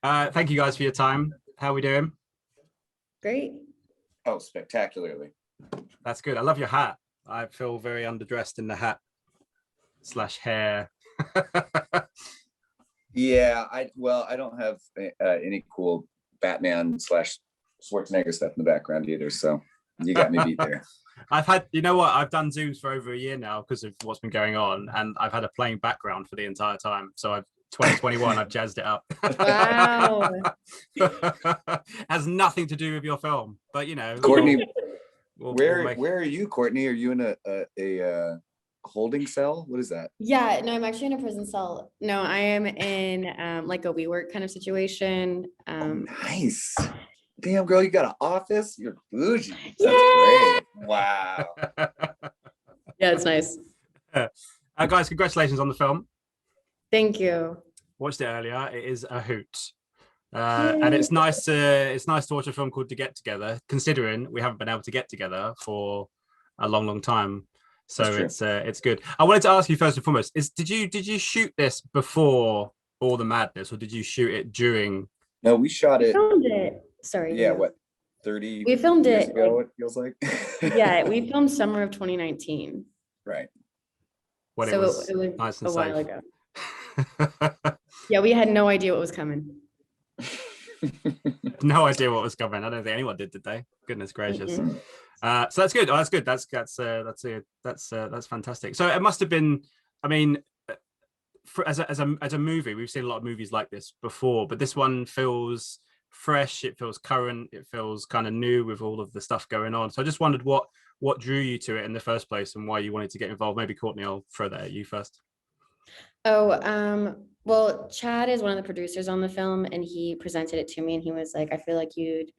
Thank you guys for your time. How are we doing? Great. Oh, spectacularly. That's good. I love your hat. I feel very underdressed in the hat / hair. Yeah, I don't have any cool Batman / Schwarzenegger stuff in the background either, so you got me beat there. I've had, you know what, I've done Zooms for over a year now because of what's been going on, and I've had a plain background for the entire time. So I've 2021, I've jazzed it up. Wow. Has nothing to do with your film, but you know, Courtney, we'll where are you, Courtney? Are you in a holding cell? What is that? Yeah, no, I'm actually in a prison cell. No, I am in like a WeWork kind of situation. Nice. Damn, girl, you got an office? You're bougie. That's Yeah. great. Wow. Yeah, it's nice. Guys, congratulations on the film. Thank you. Watched it earlier. It is a hoot. And it's nice to watch a film called To Get Together, considering we haven't been able to get together for a long time. So it's good. I wanted to ask you first and foremost, did you shoot this before all the madness, or did you shoot it during? No, we shot it. Filmed it. Sorry. Yeah, what, 30 we filmed years it ago, it feels like. Yeah, we filmed summer of 2019. Right. When so it was nice and a while safe. ago. Yeah, we had no idea what was coming. No idea what was coming. I don't think anyone did they? Goodness gracious. So that's good. Oh, that's good. That's fantastic. So it must have been, I mean, as a movie, we've seen a lot of movies like this before, but this one feels fresh, it feels current, it feels kind of new with all of the stuff going on. So I just wondered what drew you to it in the first place and why you wanted to get involved. Maybe Courtney, I'll throw that at you first. Well, Chad is one of the producers on the film, and he presented it to me, and he was like, I feel like you'd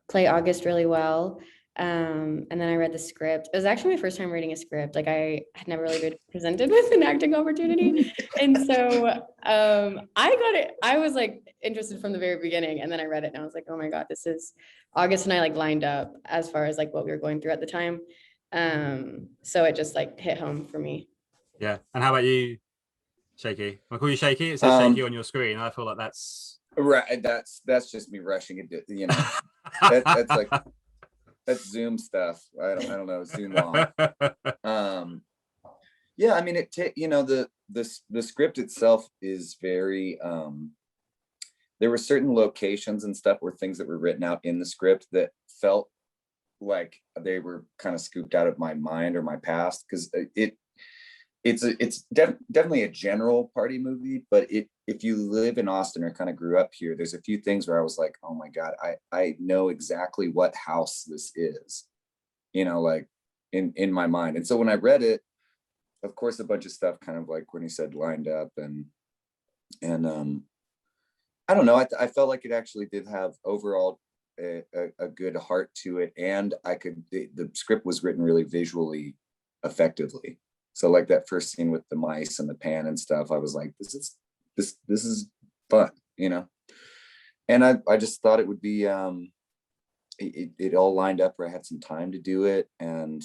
play August really well. And then I read the script. It was actually my first time reading a script. Like, I had never really been presented with an acting opportunity. And so I got it. I was like interested from the very beginning. And then I read it and I was like, oh my God, this is August and I like lined up as far as like what we were going through at the time. So it just like hit home for me. Yeah. And how about you, Shakey? I call you Shakey. It says Shakey on your screen. I feel like that's right. That's just me rushing it. You know, that's like that's Zoom stuff. I don't know, Zoom long. Yeah, I mean, the script itself is very. There were certain locations and stuff or things that were written out in the script that felt like they were kind of scooped out of my mind or my past, because it's definitely a general party movie, but if you live in Austin or kind of grew up here, there's a few things where I was like, oh my God, I know exactly what house this is, you know, like in my mind. And so when I read it, of course, a bunch of stuff kind of like when he said lined up and I don't know, I felt like it actually did have overall a good heart to it, and the script was written really visually effectively. So like that first scene with the mice and the pan and stuff, I was like, this is fun, you know? And I just thought it would be, it all lined up where I had some time to do it. And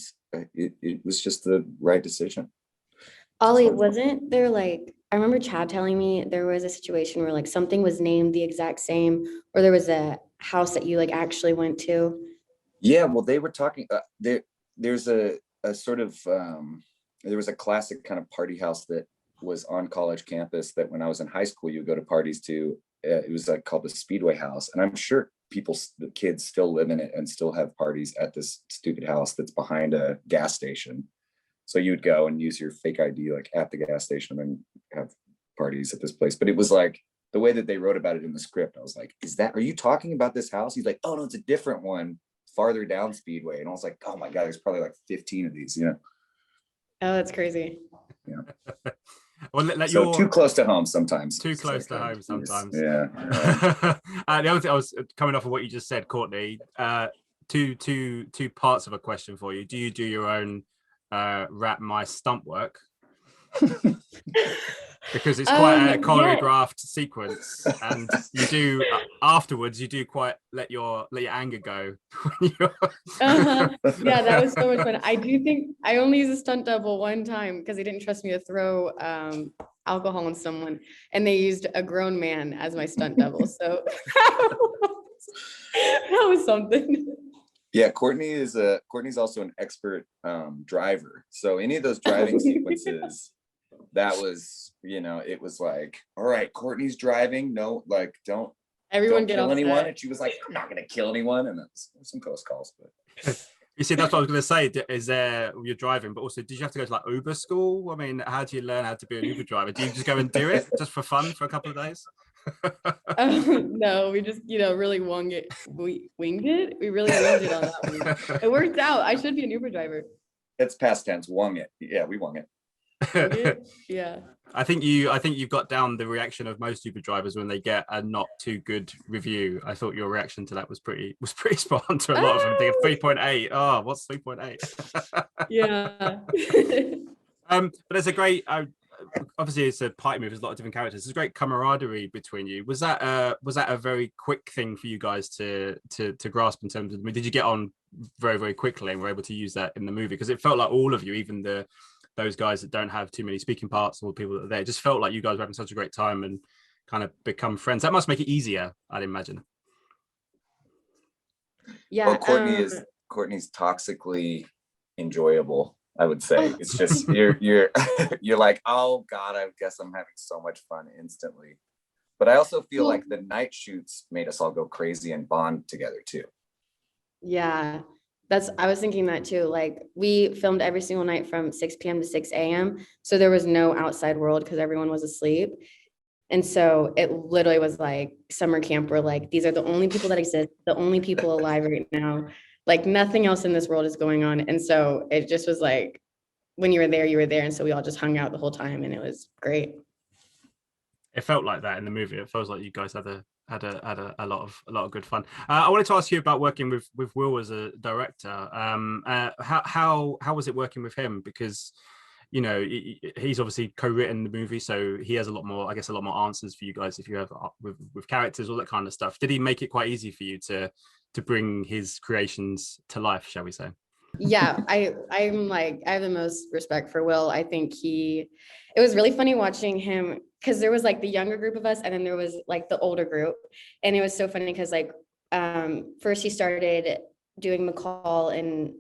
it was just the right decision. Ollie, wasn't there like, I remember Chad telling me there was a situation where like something was named the exact same, or there was a house that you like actually went to? Yeah, well, they were talking, there's a sort of, there was a classic kind of party house that was on college campus that when I was in high school, you would go to parties to. It was like called the Speedway House. And I'm sure the kids still live in it and still have parties at this stupid house that's behind a gas station. So you'd go and use your fake ID like at the gas station and then have parties at this place. But it was like the way that they wrote about it in the script, I was like, are you talking about this house? He's like, oh no, it's a different one farther down Speedway. And I was like, oh my God, there's probably like 15 of these, you know? Oh, that's crazy. Yeah. Well, so too close to home sometimes. Too close to home sometimes. Yeah. The other thing, I was coming off of what you just said, Courtney. Two parts of a question for you. Do you do your own rat mice stunt work? Because it's quite a Yeah. choreographed sequence, and you do afterwards. You do quite let your anger go. When you're... Yeah, that was so much fun. I do think I only used a stunt double one time because they didn't trust me to throw alcohol on someone, and they used a grown man as my stunt double. So that was something. Yeah, Courtney's also an expert driver. So any of those driving sequences, that was, it was like, all right, Courtney's driving. No, like don't Everyone kill anyone. And she was like, I'm not gonna kill anyone. And that's some close calls, but You see, that's what I was going to say. Is there you're driving, but also, did you have to go to like Uber school? I mean, how do you learn how to be an Uber driver? Do you just go and do it just for fun for a couple of days? No, we just really winged it. We winged it. We really winged it on that one. It worked out. I should be an Uber driver. it's past tense. Wung it. Yeah, we wung it. Yeah. I think you've got down the reaction of most Uber drivers when they get a not too good review. I thought your reaction to that was pretty spot on to a lot of them. Thinking 3.8. Oh, what's 3.8? Yeah. But there's a great obviously it's a party movie, there's a lot of different characters. There's a great camaraderie between you. Was that a very quick thing for you guys to grasp in terms of, I mean, did you get on very, very quickly and were able to use that in the movie? Because it felt like all of you, even those guys that don't have too many speaking parts, or people that are there, it just felt like you guys were having such a great time and kind of become friends. That must make it easier, I'd imagine. Yeah. Well, Courtney's toxically enjoyable, I would say. It's just you're like, oh God, I guess I'm having so much fun instantly. But I also feel like the night shoots made us all go crazy and bond together too. Yeah. I was thinking that too. Like, we filmed every single night from 6 p.m. to 6 a.m. So there was no outside world because everyone was asleep. And so it literally was like summer camp where like, these are the only people that exist, the only people alive right now. Like, nothing else in this world is going on. And so it just was like, when you were there, you were there. And so we all just hung out the whole time and it was great. It felt like that in the movie. It feels like you guys had a lot of good fun. I wanted to ask you about working with Will as a director. How was it working with him? Because he's obviously co-written the movie, so he has a lot more answers for you guys if you have with characters, all that kind of stuff. Did he make it quite easy for you to bring his creations to life, shall we say? Yeah, I'm like, I have the most respect for Will. I think it was really funny watching him because there was like the younger group of us and then there was like the older group. And it was so funny because like first he started doing McCall in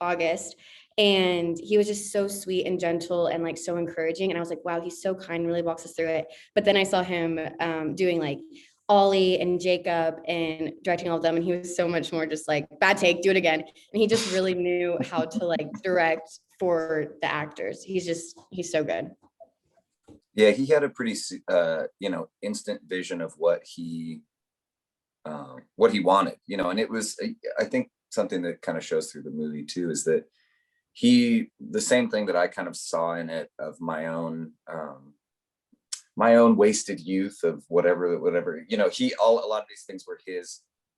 August and he was just so sweet and gentle and like so encouraging. And I was like, wow, he's so kind, really walks us through it. But then I saw him doing like Ollie and Jacob and directing all of them. And he was so much more just like, bad take, do it again. And he just really knew how to like direct for the actors. He's so good. Yeah, he had a pretty, instant vision of what he wanted, and it was, I think something that kind of shows through the movie too, is that the same thing that I kind of saw in it of my own wasted youth of whatever, a lot of these things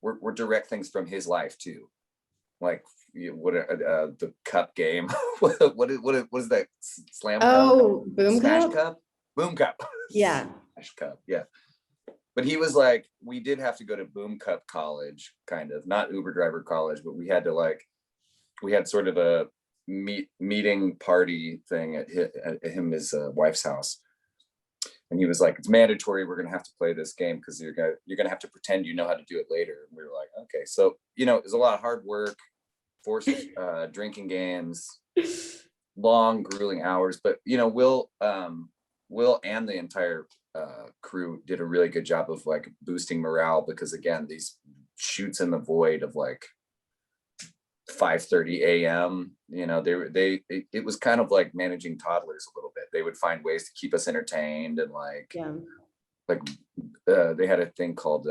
were direct things from his life too. Like the cup game. what is that? Slam cup? Oh, boom Smash cup? Boom cup. Yeah. Smash cup. Yeah. But he was like, we did have to go to Boom Cup College, kind of, not Uber driver college, but we had sort of a meeting party thing at his wife's house. And he was like, it's mandatory. We're going to have to play this game because you're going to have to pretend you know how to do it later. And we were like, okay. So, it was a lot of hard work, forced drinking games, long, grueling hours. But, Will and the entire crew did a really good job of like boosting morale because, again, these shoots in the void of like 5:30 a.m. It was kind of like managing toddlers a little bit. They would find ways to keep us entertained and they had a thing called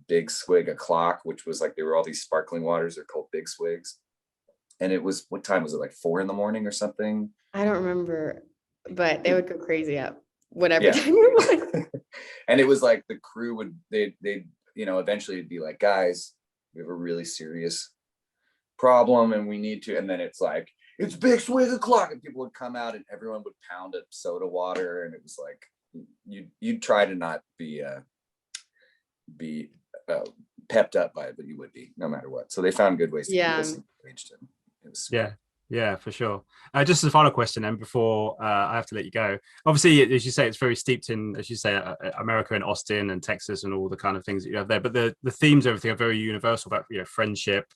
Big Swig O'Clock, which was like, there were all these sparkling waters. They're called Big Swigs, and it was, what time was it, like 4 a.m. or something? I don't remember, but they would go crazy at whatever time we want. And it was like the crew would eventually it'd be like, guys, we have a really serious problem and we need to, and then it's like, it's big swig o'clock, and people would come out and everyone would pound a soda water, and it was like you'd try to not be pepped up by it, but you would be no matter what. So they found good ways to keep us engaged, and it was sweet. Yeah, for sure. Just as a final question, and before I have to let you go, obviously, as you say, it's very steeped in, as you say, America and Austin and Texas and all the kind of things that you have there. But the themes, everything are very universal about, you know, friendship,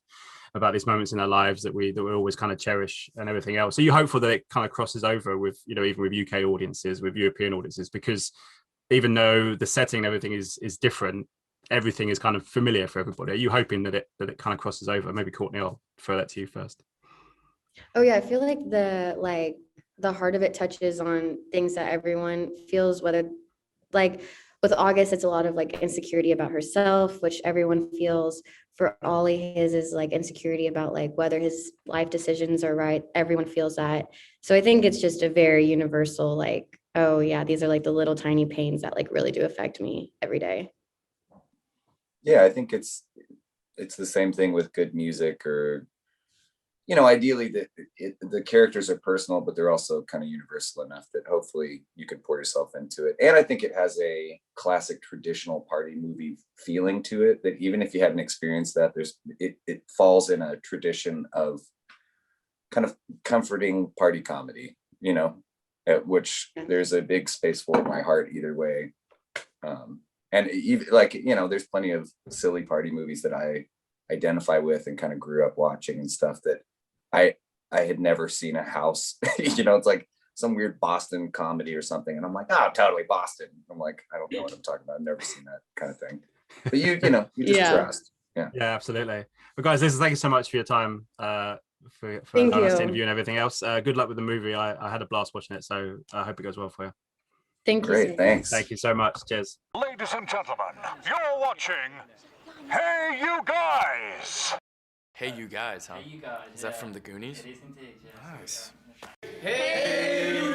about these moments in our lives that we always kind of cherish and everything else. So you're hopeful that it kind of crosses over with, you know, even with UK audiences, with European audiences, because even though the setting and everything is different, everything is kind of familiar for everybody. Are you hoping that it kind of crosses over? Maybe Courtney, I'll throw that to you first. Oh yeah, I feel like the heart of it touches on things that everyone feels, whether like with August, it's a lot of like insecurity about herself, which everyone feels. For Ollie, his is like insecurity about like whether his life decisions are right. Everyone feels that. So I think it's just a very universal, like, oh yeah, these are like the little tiny pains that like really do affect me every day. Yeah, I think it's the same thing with good music, or, you know, ideally the characters are personal, but they're also kind of universal enough that hopefully you can pour yourself into it. And I think it has a classic traditional party movie feeling to it, that even if you haven't experienced that, it falls in a tradition of kind of comforting party comedy, you know, at which there's a big space for in my heart either way. And even like, you know, there's plenty of silly party movies that I identify with and kind of grew up watching and stuff that I had never seen a house. You know, it's like some weird Boston comedy or something, and I'm like, oh, totally Boston. I'm like, I don't know what I'm talking about. I've never seen that kind of thing. But you know, you just trust. Yeah, Absolutely. But guys, thank you so much for your time, for Thank allowing us you. to interview and everything else. Good luck with the movie. I had a blast watching it, so I hope it goes well for you. Thank you. Great, thanks. Thank you so much. Cheers. Ladies and gentlemen, you're watching Hey You Guys. Hey You Guys, huh? Hey, you guys. Is that from the Goonies? It is indeed, yes. Nice. Hey, you